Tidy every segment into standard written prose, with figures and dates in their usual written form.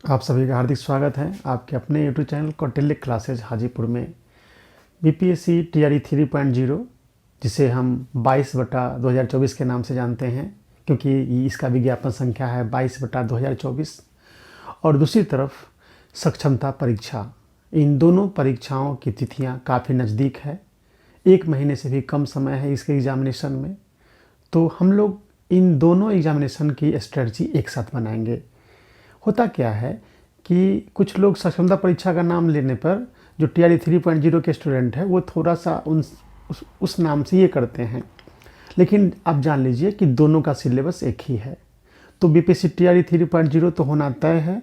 आप सभी का हार्दिक स्वागत है आपके अपने YouTube channel Kautilya classes Hajipur में। बीपीएससी टीआरई 3.0 जिसे हम 22/2024 के नाम से जानते हैं, क्योंकि इसका विज्ञापन संख्या है 22/2024। और दूसरी तरफ सक्षमता परीक्षा, इन दोनों परीक्षाओं की तिथियां काफ़ी नज़दीक है। 1 महीने से भी कम समय है इसके एग्ज़ामिनेशन में। तो हम लोग इन दोनों एग्ज़ामिनेशन की स्ट्रेटजी एक साथ बनाएंगे। होता क्या है कि कुछ लोग सक्षमता परीक्षा का नाम लेने पर जो टीआरई 3.0 के स्टूडेंट हैं वो थोड़ा सा उस नाम से ये करते हैं, लेकिन आप जान लीजिए कि दोनों का सिलेबस एक ही है। तो बीपीएससी टीआरई 3.0 तो होना तय है।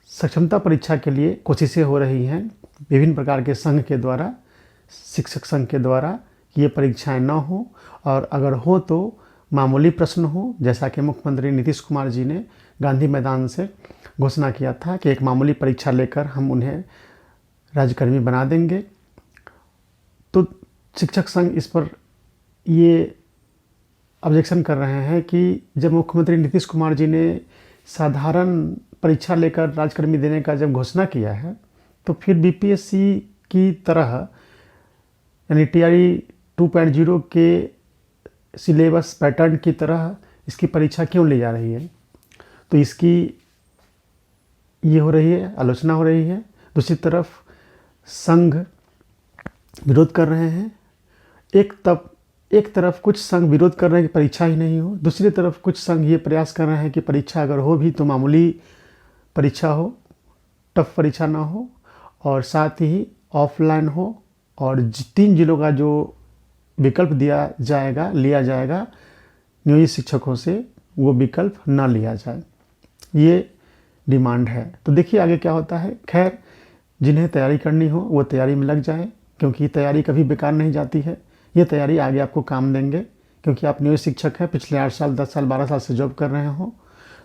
सक्षमता परीक्षा के लिए कोशिशें हो रही हैं विभिन्न प्रकार के संघ के द्वारा, शिक्षक संघ के द्वारा, कि ये परीक्षाएं न हो, और अगर हो तो मामूली प्रश्न हो, जैसा कि मुख्यमंत्री नीतीश कुमार जी ने गांधी मैदान से घोषणा किया था कि एक मामूली परीक्षा लेकर हम उन्हें राज्यकर्मी बना देंगे। तो शिक्षक संघ इस पर ये ऑब्जेक्शन कर रहे हैं कि जब मुख्यमंत्री नीतीश कुमार जी ने साधारण परीक्षा लेकर राज्यकर्मी देने का जब घोषणा किया है, तो फिर बीपीएससी की तरह यानी टीआरई 2.0 के सिलेबस पैटर्न की तरह इसकी परीक्षा क्यों ली जा रही है। तो इसकी ये हो रही है, आलोचना हो रही है। दूसरी तरफ संघ विरोध कर रहे हैं। एक तरफ कुछ संघ विरोध कर रहे हैं कि परीक्षा ही नहीं हो, दूसरी तरफ कुछ संघ ये प्रयास कर रहे हैं कि परीक्षा अगर हो भी तो मामूली परीक्षा हो, टफ परीक्षा ना हो, और साथ ही ऑफलाइन हो, और 3 जिलों का जो विकल्प लिया जाएगा नियोजित शिक्षकों से, वो विकल्प ना लिया जाए। ये डिमांड है। तो देखिए आगे क्या होता है। खैर, जिन्हें तैयारी करनी हो वो तैयारी में लग जाए, क्योंकि तैयारी कभी बेकार नहीं जाती है। ये तैयारी आगे आपको काम देंगे, क्योंकि आप नियोजित शिक्षक हैं, पिछले 8 साल 10 साल 12 साल से जॉब कर रहे हो,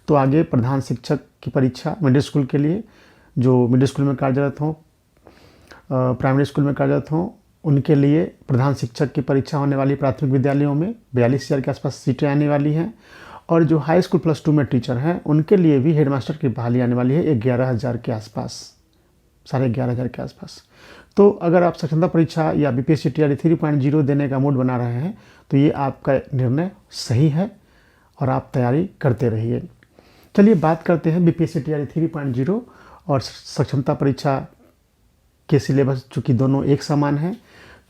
तो आगे प्रधान शिक्षक की परीक्षा मिडिल स्कूल के लिए, जो मिडिल स्कूल में कार्यरत हों, प्राइमरी स्कूल में कार्यरत हों, उनके लिए प्रधान शिक्षक की परीक्षा होने वाली प्राथमिक विद्यालयों में 42,000 के आसपास सीटें आने वाली हैं। और जो हाई स्कूल +2 में टीचर हैं उनके लिए भी हेडमास्टर की बहाली आने वाली है 11,000 के आसपास, 11,500 के आसपास। तो अगर आप सक्षमता परीक्षा या बीपीएससी टीआरई 3.0 देने का मूड बना रहे हैं तो ये आपका निर्णय सही है और आप तैयारी करते रहिए। चलिए बात करते हैं बीपीएससी टीआरई 3.0 और सक्षमता परीक्षा के सिलेबस, चूँकि दोनों एक समान हैं।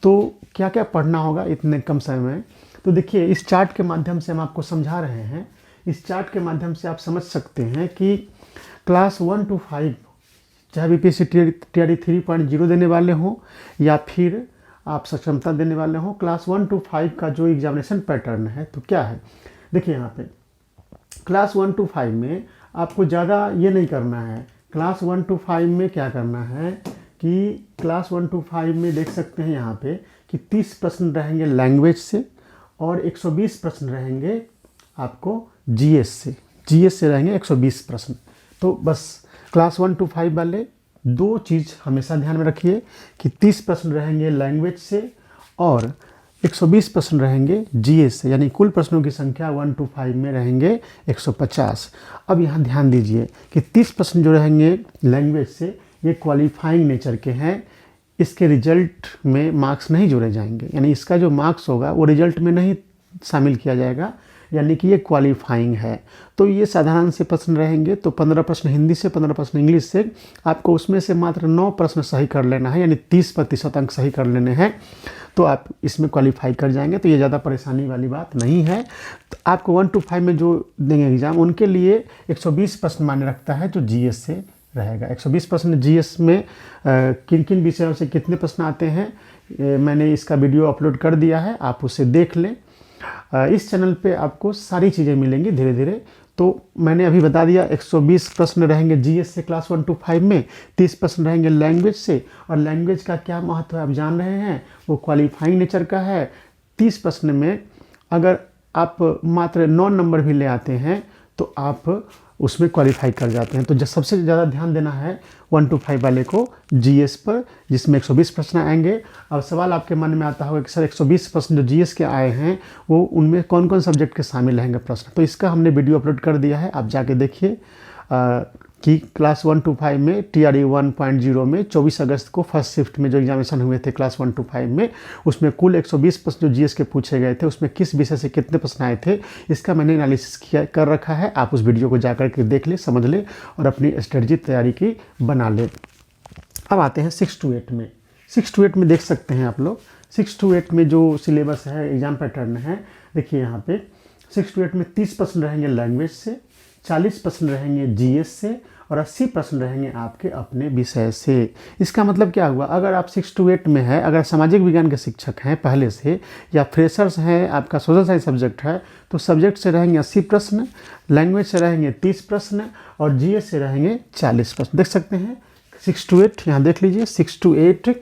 तो क्या क्या पढ़ना होगा इतने कम समय में। तो देखिए, इस चार्ट के माध्यम से हम आपको समझा रहे हैं। इस चार्ट के माध्यम से आप समझ सकते हैं कि क्लास 1 to 5 चाहे बीपीएससी टीआरई 3.0 देने वाले हों या फिर आप सक्षमता देने वाले हों, क्लास 1 to 5 का जो एग्जामिनेशन पैटर्न है तो क्या है। देखिए यहाँ पे क्लास 1 to 5 में आपको ज़्यादा ये नहीं करना है। क्लास 1 to 5 में क्या करना है कि क्लास 1 to 5 में देख सकते हैं यहाँ पे कि 30 प्रश्न रहेंगे लैंग्वेज से और 120 प्रश्न रहेंगे आपको जीएस से रहेंगे 120 प्रश्न। तो बस क्लास 1 to 5 वाले 2 चीज़ हमेशा ध्यान में रखिए कि 30 प्रश्न रहेंगे लैंग्वेज से और 120 प्रश्न रहेंगे जीएस से, यानी कुल प्रश्नों की संख्या 1 to 5 में रहेंगे 150। अब यहाँ ध्यान दीजिए कि 30 प्रश्न जो रहेंगे लैंग्वेज से ये क्वालिफाइंग नेचर के हैं। इसके रिजल्ट में मार्क्स नहीं जोड़े जाएंगे, यानी इसका जो मार्क्स होगा वो रिजल्ट में नहीं शामिल किया जाएगा, यानी कि ये क्वालिफाइंग है। तो ये साधारण से प्रश्न रहेंगे। तो 15 प्रश्न हिंदी से, 15 प्रश्न इंग्लिश से, आपको उसमें से मात्र 9 प्रश्न सही कर लेना है, यानी 30% अंक सही कर लेने हैं, तो आप इसमें क्वालिफाई कर जाएंगे। तो ये ज़्यादा परेशानी वाली बात नहीं है। तो आपको 1 to 5 में जो देंगे एग्ज़ाम उनके लिए 120 प्रश्न मान्य रखता है जो जीएस से रहेगा। 120 प्रश्न जीएस में किन किन विषयों से कितने प्रश्न आते हैं मैंने इसका वीडियो अपलोड कर दिया है, आप उसे देख लें। इस चैनल पे आपको सारी चीज़ें मिलेंगी धीरे धीरे। तो मैंने अभी बता दिया 120 प्रश्न रहेंगे जीएस से क्लास 1 to 5 में, 30 प्रश्न रहेंगे लैंग्वेज से। और लैंग्वेज का क्या महत्व है आप जान रहे हैं, वो क्वालिफाइंग नेचर का है। 30 प्रश्न में अगर आप मात्र 9 नंबर भी ले आते हैं तो आप उसमें क्वालिफाई कर जाते हैं। तो जो सबसे ज़्यादा ध्यान देना है 1 to 5 वाले को जीएस पर, जिसमें 120 प्रश्न आएंगे। अब सवाल आपके मन में आता होगा कि सर 120 प्रश्न जो जीएस के आए हैं वो उनमें कौन कौन सब्जेक्ट के शामिल रहेंगे प्रश्न। तो इसका हमने वीडियो अपलोड कर दिया है, आप जाके देखिए। कि क्लास 1 to 5 में TRE 1.0 में 24 अगस्त को फर्स्ट शिफ्ट में जो एग्जामिनेशन हुए थे क्लास 1 to 5 में, उसमें कुल 120 प्रश्न जो GS के पूछे गए थे, उसमें किस विषय से कितने प्रश्न आए थे, इसका मैंने एनालिसिस किया कर रखा है। आप उस वीडियो को जाकर के देख ले, समझ ले और अपनी स्ट्रेटजी तैयारी की बना ले। अब आते हैं 6 to 8 में। 6 to 8 में देख सकते हैं आप लोग, 6 to 8 में जो सिलेबस है, एग्जाम पैटर्न है, देखिए यहाँ पे 6 to 8 में 30 प्रश्न रहेंगे लैंग्वेज से, 40 प्रश्न रहेंगे GS से और 80 प्रश्न रहेंगे आपके अपने विषय से। इसका मतलब क्या हुआ, अगर आप 6 to 8 में है, अगर सामाजिक विज्ञान के शिक्षक हैं पहले से या फ्रेशर्स हैं, आपका सोशल साइंस सब्जेक्ट है, तो सब्जेक्ट से रहेंगे 80 प्रश्न, लैंग्वेज से रहेंगे 30 प्रश्न और GS से रहेंगे 40 प्रश्न। देख सकते हैं 6 to 8, यहाँ देख लीजिए 6 to 8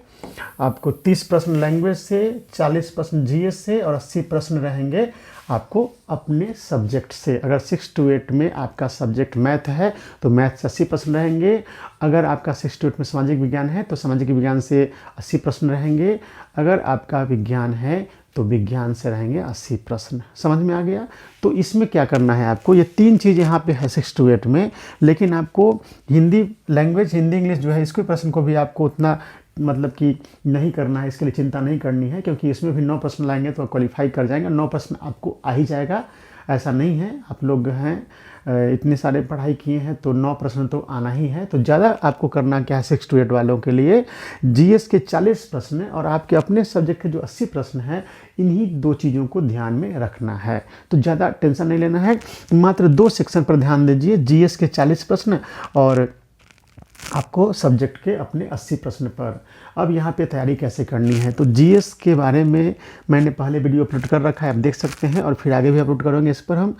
आपको 30 प्रश्न लैंग्वेज से, 40 प्रश्न GS से और 80 प्रश्न रहेंगे आपको अपने सब्जेक्ट से। अगर 6 to 8 में आपका सब्जेक्ट मैथ है तो मैथ से 80 प्रश्न रहेंगे। अगर आपका 6 to 8 में सामाजिक विज्ञान है तो सामाजिक विज्ञान से 80 प्रश्न रहेंगे। अगर आपका विज्ञान है तो विज्ञान से रहेंगे 80 प्रश्न। समझ में आ गया? तो इसमें क्या करना है आपको, ये 3 चीज़ यहाँ पे है 6 to 8 में, लेकिन आपको हिंदी लैंग्वेज, हिंदी इंग्लिश जो है, इसके प्रश्न को भी आपको उतना मतलब कि नहीं करना है, इसके लिए चिंता नहीं करनी है, क्योंकि इसमें भी 9 प्रश्न लाएंगे तो क्वालिफाई कर जाएंगे। 9 प्रश्न आपको आ ही जाएगा, ऐसा नहीं है। आप लोग हैं इतने सारे पढ़ाई किए हैं तो 9 प्रश्न तो आना ही है। तो ज़्यादा आपको करना क्या है 6 to 8 वालों के लिए, GS के 40 प्रश्न और आपके अपने सब्जेक्ट के जो 80 प्रश्न हैं, इन्हीं 2 चीज़ों को ध्यान में रखना है। तो ज़्यादा टेंशन नहीं लेना है, मात्र 2 सेक्शन पर ध्यान दीजिए, GS के 40 प्रश्न और आपको सब्जेक्ट के अपने 80 प्रश्न पर। अब यहाँ पे तैयारी कैसे करनी है, तो GS के बारे में मैंने पहले वीडियो अपलोड कर रखा है, आप देख सकते हैं, और फिर आगे भी अपलोड करेंगे इस पर। हम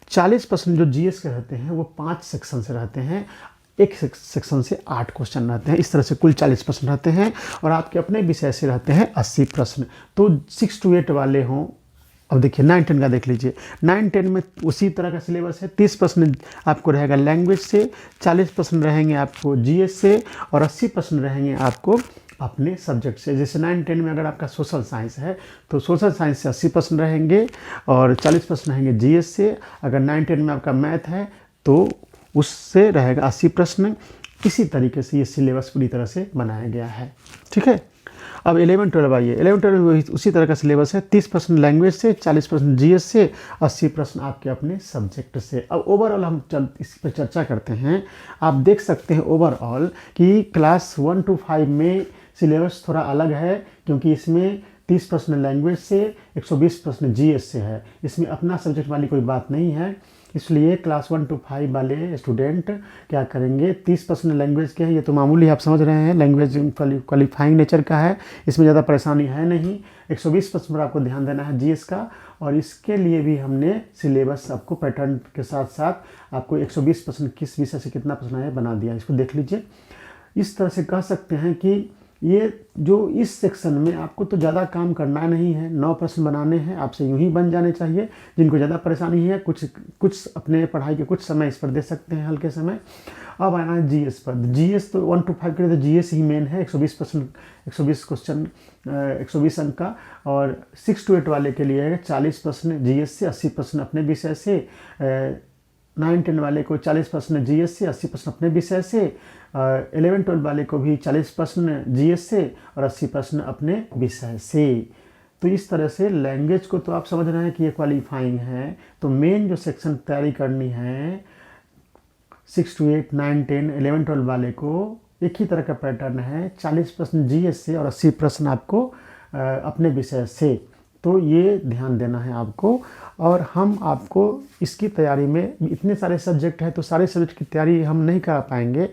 40 प्रश्न जो GS के रहते हैं वो 5 सेक्शन से रहते हैं, एक सेक्शन से 8 क्वेश्चन रहते हैं, इस तरह से कुल 40 प्रश्न रहते हैं और आपके अपने विषय से रहते हैं 80 प्रश्न। तो 6 to 8 वाले हों, अब देखिए 9 10 का देख लीजिए, 9 10 में उसी तरह का सिलेबस है। 30 प्रश्न आपको रहेगा लैंग्वेज से, 40 प्रश्न रहेंगे आपको GS से और 80 प्रश्न रहेंगे आपको अपने सब्जेक्ट से। जैसे 9 10 में अगर आपका सोशल साइंस है तो सोशल साइंस से 80 प्रश्न रहेंगे और 40 प्रश्न रहेंगे GS से। अगर 9 10 में आपका मैथ है तो उससे रहेगा 80 प्रश्न। इसी तरीके से ये सिलेबस पूरी तरह से बनाया गया है, ठीक है। अब 11 12 आइए, 11 12 में उसी तरह का सिलेबस है, 30 प्रश्न लैंग्वेज से, 40 प्रश्न GS से, 80 प्रश्न आपके अपने सब्जेक्ट से। अब ओवरऑल हम इस पर चर्चा करते हैं। आप देख सकते हैं ओवरऑल कि क्लास 1 to 5 में सिलेबस थोड़ा अलग है, क्योंकि इसमें 30 प्रश्न लैंग्वेज से, 120 प्रश्न GS से है। इसमें अपना सब्जेक्ट वाली कोई बात नहीं है, इसलिए क्लास 1 to 5 वाले स्टूडेंट क्या करेंगे, 30 प्रश्न लैंग्वेज के हैं, ये तो मामूली आप समझ रहे हैं, लैंग्वेज क्वालिफाइंग नेचर का है, इसमें ज़्यादा परेशानी है नहीं। 120 प्रश्न पर आपको ध्यान देना है GS का, और इसके लिए भी हमने सिलेबस आपको पैटर्न के साथ साथ आपको 120 प्रश्न किस विषय से कितना प्रश्न आया बना दिया, इसको देख लीजिए। इस तरह से कह सकते हैं कि ये जो इस सेक्शन में आपको तो ज़्यादा काम करना नहीं है, 9 प्रश्न बनाने हैं, आपसे यूं ही बन जाने चाहिए। जिनको ज़्यादा परेशानी है कुछ अपने पढ़ाई के कुछ समय इस पर दे सकते हैं, हल्के समय। अब आना है GS पर। GS तो 1 to 5 के लिए तो GS ही मेन है, 120 प्रश्न, 120 क्वेश्चन, 120 अंक का। और 6 to 8 वाले के लिए है 40 प्रश्न GS से, 80 प्रश्न अपने विषय से। 9 10 वाले को 40 प्रश्न GS से, 80 प्रश्न अपने विषय से। 11 12 वाले को भी 40 प्रश्न GS से और 80 प्रश्न अपने विषय से। तो इस तरह से लैंग्वेज को तो आप समझ रहे हैं कि ये क्वालिफाइंग है। तो मेन जो सेक्शन तैयारी करनी है 6 to 8, 9 10, 11 12 वाले को एक ही तरह का पैटर्न है, 40 प्रश्न GS से और 80 प्रश्न आपको अपने विषय से। तो ये ध्यान देना है आपको। और हम आपको इसकी तैयारी में, इतने सारे सब्जेक्ट हैं तो सारे सब्जेक्ट की तैयारी हम नहीं करा पाएंगे,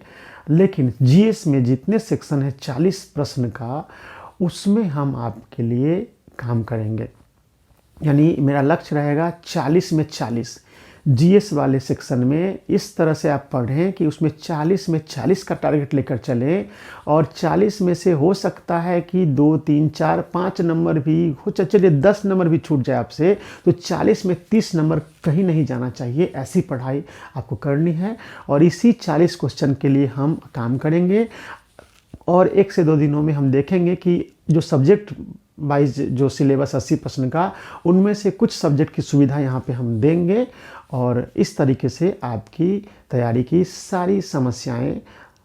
लेकिन GS में जितने सेक्शन है 40 प्रश्न का, उसमें हम आपके लिए काम करेंगे। यानी मेरा लक्ष्य रहेगा 40 में 40। GS वाले सेक्शन में इस तरह से आप पढ़ें कि उसमें 40 में 40 का टारगेट लेकर चलें, और 40 में से हो सकता है कि 2 3 4 5 नंबर भी हो, चलिए 10 नंबर भी छूट जाए आपसे, तो 40 में 30 नंबर कहीं नहीं जाना चाहिए। ऐसी पढ़ाई आपको करनी है और इसी 40 क्वेश्चन के लिए हम काम करेंगे। और 1 से 2 दिनों में हम देखेंगे कि जो सब्जेक्ट वाइज जो सिलेबस 80% का, उनमें से कुछ सब्जेक्ट की सुविधा यहाँ पे हम देंगे और इस तरीके से आपकी तैयारी की सारी समस्याएं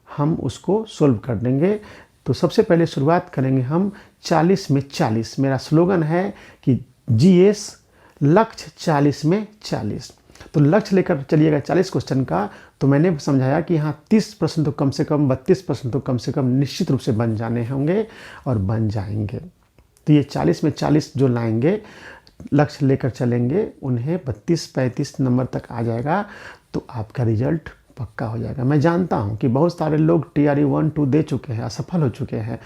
हम उसको सोल्व कर देंगे। तो सबसे पहले शुरुआत करेंगे हम 40 में 40। मेरा स्लोगन है कि जीएस लक्ष्य 40 में 40। तो लक्ष्य लेकर चलिएगा 40 क्वेश्चन का। तो मैंने समझाया कि यहाँ 30% तो कम से कम, 32% तो कम से कम निश्चित रूप से बन जाने होंगे और बन जाएंगे। तो ये 40 में 40 जो लाएंगे, लक्ष्य लेकर चलेंगे, उन्हें 32-35 नंबर तक आ जाएगा तो आपका रिजल्ट पक्का हो जाएगा। मैं जानता हूँ कि बहुत सारे लोग TRE 1, 2 दे चुके हैं, असफल हो चुके हैं।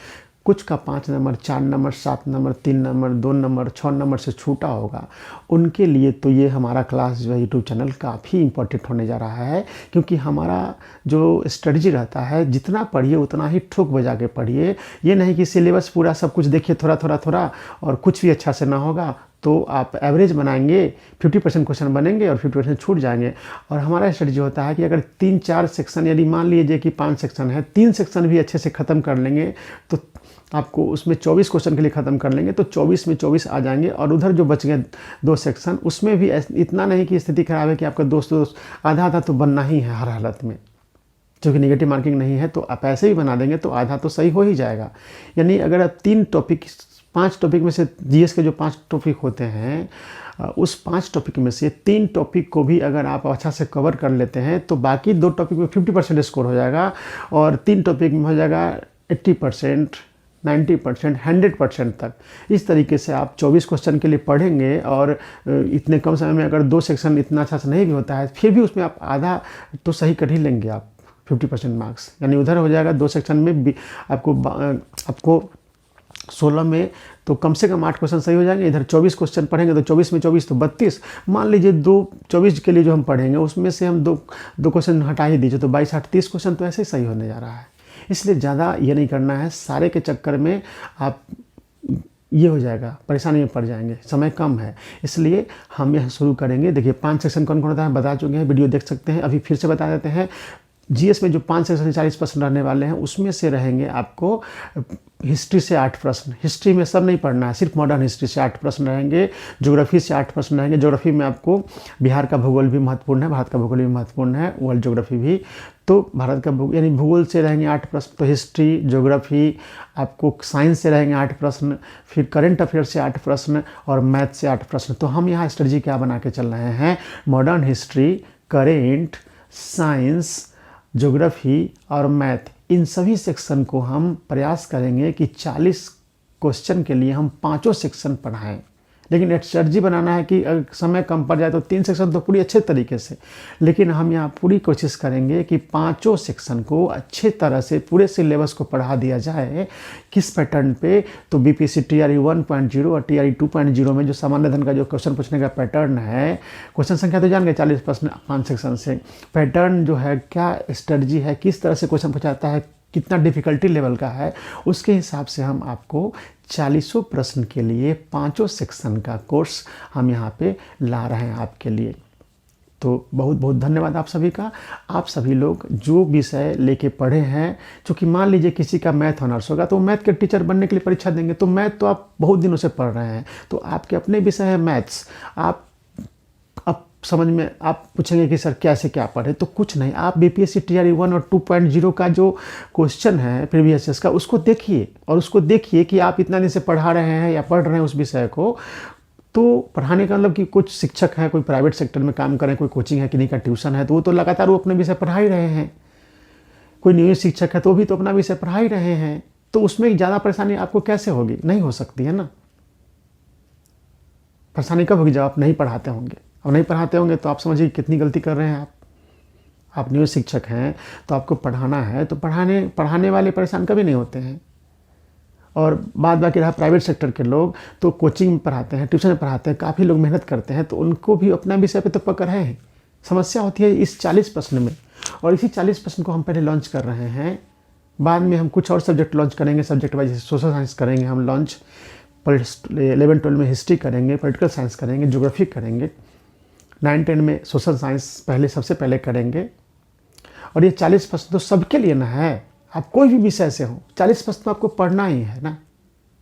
कुछ का 5 number, 4 number, 7 number, 3 number, 2 number, 6 number से छूटा होगा। उनके लिए तो ये हमारा क्लास जो है यूट्यूब चैनल काफ़ी इम्पोर्टेंट होने जा रहा है, क्योंकि हमारा जो स्ट्रेटजी रहता है, जितना पढ़िए उतना ही ठोक बजा के पढ़िए। ये नहीं कि सिलेबस पूरा सब कुछ देखिए थोड़ा थोड़ा थोड़ा और कुछ भी अच्छा से ना होगा तो आप एवरेज बनाएंगे, 50% क्वेश्चन बनेंगे और 50% छूट जाएंगे। और हमारा स्ट्रेटजी होता है कि अगर 3-4 सेक्शन, यदि मान लीजिए कि 5 सेक्शन है, 3 सेक्शन भी अच्छे से ख़त्म कर लेंगे तो आपको उसमें 24 क्वेश्चन के लिए ख़त्म कर लेंगे तो 24 में 24 आ जाएंगे। और उधर जो बच गए 2 सेक्शन, उसमें भी इतना नहीं कि स्थिति खराब है कि आपका दोस्त आधा आधा तो बनना ही है हर हालत में, क्योंकि नेगेटिव मार्किंग नहीं है। तो आप ऐसे ही बना देंगे तो आधा तो सही हो ही जाएगा। यानी अगर आप 5 टॉपिक में से जीएस के जो 5 टॉपिक होते हैं, उस 5 टॉपिक में से 3 टॉपिक को भी अगर आप अच्छा से कवर कर लेते हैं तो बाकी 2 टॉपिक में 50% स्कोर हो जाएगा और 3 टॉपिक में हो जाएगा 80%, 90%, 100% तक। इस तरीके से आप 24 क्वेश्चन के लिए पढ़ेंगे और इतने कम समय में अगर 2 सेक्शन इतना अच्छा से नहीं भी होता है, फिर भी उसमें आप आधा तो सही कर ही लेंगे आप, 50% मार्क्स। यानी उधर हो जाएगा 2 सेक्शन में भी आपको 16 में तो कम से कम 8 क्वेश्चन सही हो जाएंगे। इधर 24 क्वेश्चन पढ़ेंगे तो 24 में 24 तो 32। मान लीजिए 24 के लिए जो हम पढ़ेंगे उसमें से हम दो क्वेश्चन हटा ही दीजिए तो 22-8-30 क्वेश्चन तो ऐसे ही सही होने जा रहा है। इसलिए ज़्यादा ये नहीं करना है, सारे के चक्कर में आप ये हो जाएगा, परेशानी में पड़ जाएंगे, समय कम है। इसलिए हम यहाँ शुरू करेंगे। देखिए 5 सेक्शन कौन कौन होता है बता चुके हैं, वीडियो देख सकते हैं। अभी फिर से बता देते हैं। जीएस में जो 5 सेक्शन 40% रहने वाले हैं, उसमें से रहेंगे आपको हिस्ट्री से 8 प्रश्न। हिस्ट्री में सब नहीं पढ़ना है, सिर्फ मॉडर्न हिस्ट्री से 8 प्रश्न रहेंगे। ज्योग्राफी से 8 प्रश्न रहेंगे। ज्योग्राफी में आपको बिहार का भूगोल भी महत्वपूर्ण है, भारत का भूगोल भी महत्वपूर्ण है, वर्ल्ड ज्योग्राफी भी। तो भारत का यानी भूगोल से रहेंगे 8 प्रश्न। तो हिस्ट्री, ज्योग्राफी, आपको साइंस से रहेंगे 8 प्रश्न, फिर करंट अफेयर से 8 प्रश्न और मैथ से 8 प्रश्न। तो हम यहाँ स्ट्रेटजी क्या बना के चल रहे हैं, modern history, current, science, geography और मैथ, इन सभी सेक्शन को हम प्रयास करेंगे कि 40 क्वेश्चन के लिए हम 5 सेक्शन पढ़ाएं। लेकिन स्ट्रेटजी बनाना है कि अगर समय कम पड़ जाए तो 3 सेक्शन तो पूरी अच्छे तरीके से, लेकिन हम यहाँ पूरी कोशिश करेंगे कि 5 सेक्शन को अच्छे तरह से पूरे सिलेबस को पढ़ा दिया जाए। किस पैटर्न पे, तो बीपीएससी TRE 1.0 और TRE 2.0 में जो सामान्य धन का जो क्वेश्चन पूछने का पैटर्न है, क्वेश्चन संख्या तो जान गए 40 प्रश्न 5 सेक्शन से, पैटर्न जो है क्या स्ट्रेटजी है, किस तरह से क्वेश्चन पूछाता है, कितना डिफ़िकल्टी लेवल का है, उसके हिसाब से हम आपको 40 प्रश्न के लिए 5 सेक्शन का कोर्स हम यहाँ पे ला रहे हैं आपके लिए। तो बहुत बहुत धन्यवाद आप सभी का। आप सभी लोग जो विषय लेके पढ़े हैं, चूँकि मान लीजिए किसी का मैथ ऑनर्स होगा तो मैथ के टीचर बनने के लिए परीक्षा देंगे, तो मैथ तो आप बहुत दिनों से पढ़ रहे हैं, तो आपके अपने विषय है मैथ्स। आप समझ में आप पूछेंगे कि सर कैसे क्या पढ़े, तो कुछ नहीं, आप बीपीएससी TRE 1 और 2.0 का जो क्वेश्चन है प्रीवियस ईयर्स का, उसको देखिए और उसको देखिए कि आप इतना दिन से पढ़ा रहे हैं या पढ़ रहे हैं उस विषय को। तो पढ़ाने का मतलब कि कुछ शिक्षक हैं, कोई प्राइवेट सेक्टर में काम करें, कोई कोचिंग है कि नहीं का ट्यूशन है, तो वो तो लगातार वो अपने विषय पढ़ा ही रहे हैं। कोई नियमित शिक्षक है तो भी तो अपना विषय पढ़ा ही रहे हैं, तो उसमें ज़्यादा परेशानी आपको कैसे होगी, नहीं हो सकती है ना। परेशानी कब होगी, जब आप नहीं पढ़ाते होंगे। और नहीं पढ़ाते होंगे तो आप समझिए कितनी गलती कर रहे हैं आप नियमित शिक्षक हैं तो आपको पढ़ाना है, तो पढ़ाने वाले परेशान कभी नहीं होते हैं। और बाद बाकी रहा प्राइवेट सेक्टर के लोग, तो कोचिंग में पढ़ाते हैं, ट्यूशन में पढ़ाते हैं, काफ़ी लोग मेहनत करते हैं, तो उनको भी अपना विषय पे तो पकड़ रहे हैं। समस्या होती है इस 40 प्रश्न में, और इसी 40 प्रश्न को हम पहले लॉन्च कर रहे हैं। बाद में हम कुछ और सब्जेक्ट लॉन्च करेंगे, सब्जेक्ट वाइज सोशल साइंस करेंगे हम लॉन्च, 11-12 में हिस्ट्री करेंगे, पॉलिटिकल साइंस करेंगे, ज्योग्राफी करेंगे, 9-10 में सोशल साइंस सबसे पहले करेंगे। और ये 40 प्रश्न तो सबके लिए ना है, आप कोई भी विषय से हो, 40 प्रश्न तो आपको पढ़ना ही है ना।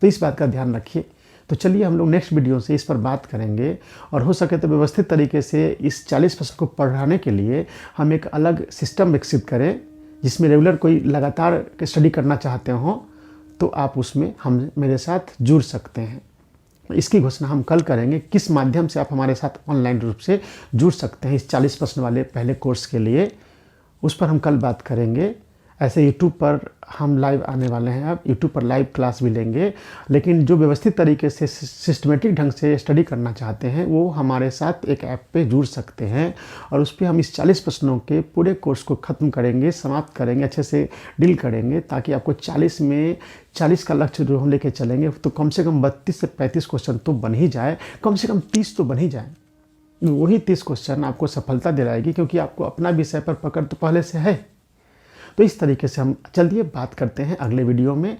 तो इस बात का ध्यान रखिए तो चलिए हम लोग नेक्स्ट वीडियो से इस पर बात करेंगे और हो सके तो व्यवस्थित तरीके से इस 40% को पढ़ाने के लिए हम एक अलग सिस्टम विकसित करें, जिसमें रेगुलर कोई लगातार स्टडी करना चाहते हो तो आप उसमें हम मेरे साथ जुड़ सकते हैं। इसकी घोषणा हम कल करेंगे, किस माध्यम से आप हमारे साथ ऑनलाइन रूप से जुड़ सकते हैं इस 40% वाले पहले कोर्स के लिए, उस पर हम कल बात करेंगे। ऐसे यूट्यूब पर हम लाइव आने वाले हैं, अब यूट्यूब पर लाइव क्लास भी लेंगे, लेकिन जो व्यवस्थित तरीके से सिस्टमेटिक ढंग से स्टडी करना चाहते हैं वो हमारे साथ एक ऐप पे जुड़ सकते हैं और उस पर हम इस 40 प्रश्नों के पूरे कोर्स को ख़त्म करेंगे, समाप्त करेंगे, अच्छे से डील करेंगे, ताकि आपको 40 में 40 का लक्ष्य जो हम लेके चलेंगे तो कम से कम 32 से 35 क्वेश्चन तो बन ही जाए, कम से कम 30 तो बन ही जाए। वही 30 क्वेश्चन आपको सफलता दिलाएगी, क्योंकि आपको अपना विषय पर पकड़ तो पहले से है। तो इस तरीके से हम चलिए बात करते हैं अगले वीडियो में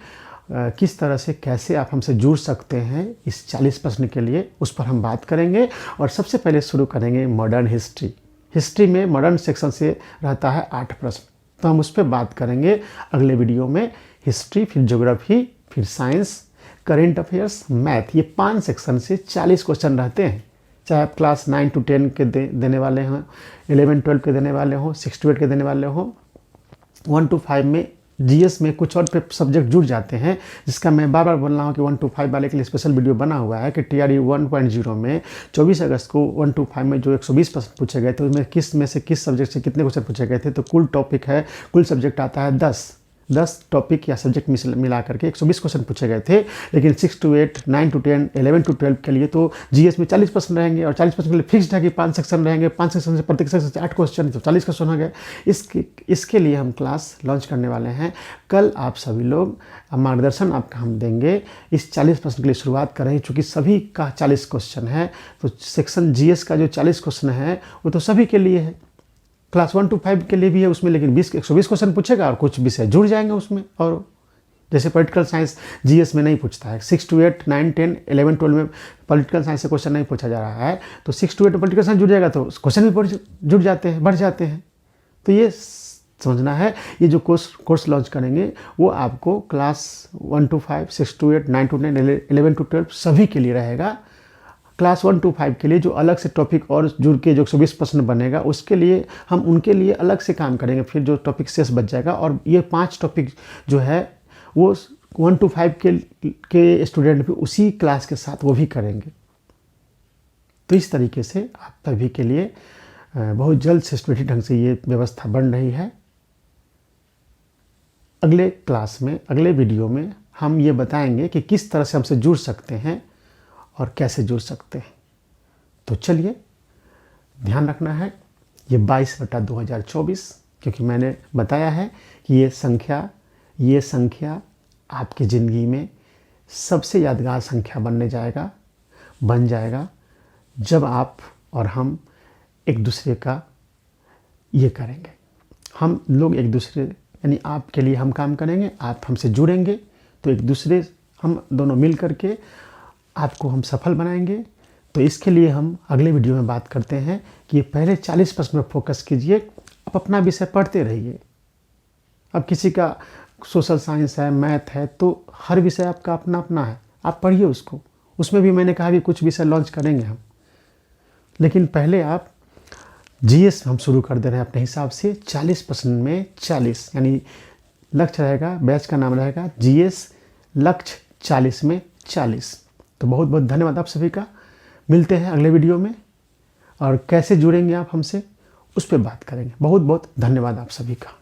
किस तरह से कैसे आप हमसे जुड़ सकते हैं इस 40 प्रश्न के लिए, उस पर हम बात करेंगे। और सबसे पहले शुरू करेंगे मॉडर्न हिस्ट्री। हिस्ट्री में मॉडर्न सेक्शन से रहता है 8 प्रश्न, तो हम उस पर बात करेंगे अगले वीडियो में। हिस्ट्री, फिर ज्योग्राफी, फिर साइंस, करेंट अफेयर्स, मैथ, ये 5 सेक्शन से 40 क्वेश्चन रहते हैं। चाहे आप क्लास 9 to 10 के देने वाले हों, 11-12 के देने वाले हों, 6 to 8 के देने वाले हों, 1 to 5 में जीएस में कुछ और पे सब्जेक्ट जुड़ जाते हैं, जिसका मैं बार बार बोल रहा हूँ कि 1 to 5 वाले के लिए स्पेशल वीडियो बना हुआ है कि TRE 1.0 में 24 अगस्त को 1 to 5 में जो 120 प्रश्न पूछे गए थे उसमें किस में से किस सब्जेक्ट से कितने क्वेश्चन पूछे गए थे। तो कुल टॉपिक है, कुल सब्जेक्ट आता है 10 टॉपिक या सब्जेक्ट मिला करके 120 क्वेश्चन पूछे गए थे। लेकिन 6 to 8, 9 to 10, 11 to 12 के लिए तो जीएस में 40 प्रश्न रहेंगे और 40 प्रश्न के लिए फिक्स्ड है कि 5 सेक्शन रहेंगे, 5 सेक्शन से प्रत्येक सेक्शन से 8 क्वेश्चन, तो 40 क्वेश्चन हो गए। इसके लिए हम क्लास लॉन्च करने वाले हैं कल। आप सभी लोग मार्गदर्शन आपका हम देंगे। इस 40 प्रश्न के लिए शुरुआत करें, चूँकि सभी का 40 क्वेश्चन है, तो सेक्शन जीएस का जो 40 क्वेश्चन है वो तो सभी के लिए है। क्लास 1 to 5 के लिए भी है उसमें, लेकिन 120 क्वेश्चन पूछेगा और कुछ विषय जुड़ जाएंगे उसमें। और जैसे पॉलिटिकल साइंस जीएस में नहीं पूछता है, 6 to 8, 9, 10, 11, 12 में पॉलिटिकल साइंस से क्वेश्चन नहीं पूछा जा रहा है, तो 6 to 8 में पॉलिटिकल साइंस जुड़ जाएगा तो क्वेश्चन भी जुड़ जाते हैं, बढ़ जाते हैं। तो ये समझना है। ये जो कोर्स लॉन्च करेंगे वो आपको class 1 to 5, 6 to 8, 9 to 10, 11 to 12 सभी के लिए रहेगा। क्लास 1 to 5 के लिए जो अलग से टॉपिक और जुड़ के जो 120 प्रश्न बनेगा उसके लिए हम उनके लिए अलग से काम करेंगे, फिर जो टॉपिक शेष बच जाएगा। और ये 5 टॉपिक जो है वो 1 to 5 के स्टूडेंट भी उसी क्लास के साथ वो भी करेंगे। तो इस तरीके से आप सभी के लिए बहुत जल्द सिस्टमेटिक ढंग से ये व्यवस्था बन रही है। अगले क्लास में, अगले वीडियो में हम ये बताएंगे कि किस तरह से हमसे जुड़ सकते हैं और कैसे जुड़ सकते हैं। तो चलिए, ध्यान रखना है ये 22/2024, क्योंकि मैंने बताया है कि ये संख्या आपकी ज़िंदगी में सबसे यादगार संख्या बन जाएगा जब आप और हम एक दूसरे का ये करेंगे। हम लोग एक दूसरे, यानी आपके लिए हम काम करेंगे, आप हमसे जुड़ेंगे, तो एक दूसरे हम दोनों मिल करके आपको हम सफल बनाएंगे। तो इसके लिए हम अगले वीडियो में बात करते हैं कि ये पहले 40 प्रश्न पर फोकस कीजिए, आप अपना विषय पढ़ते रहिए। अब किसी का सोशल साइंस है, मैथ है, तो हर विषय आपका अपना अपना है, आप पढ़िए उसको। उसमें भी मैंने कहा कि कुछ विषय लॉन्च करेंगे हम, लेकिन पहले आप जीएस हम शुरू कर दे रहे हैं अपने हिसाब से। 40 प्रश्न में 40, यानी लक्ष्य रहेगा, बैच का नाम रहेगा जीएस लक्ष्य 40 में 40। तो बहुत बहुत धन्यवाद आप सभी का। मिलते हैं अगले वीडियो में और कैसे जुड़ेंगे आप हमसे उस पर बात करेंगे। बहुत बहुत धन्यवाद आप सभी का।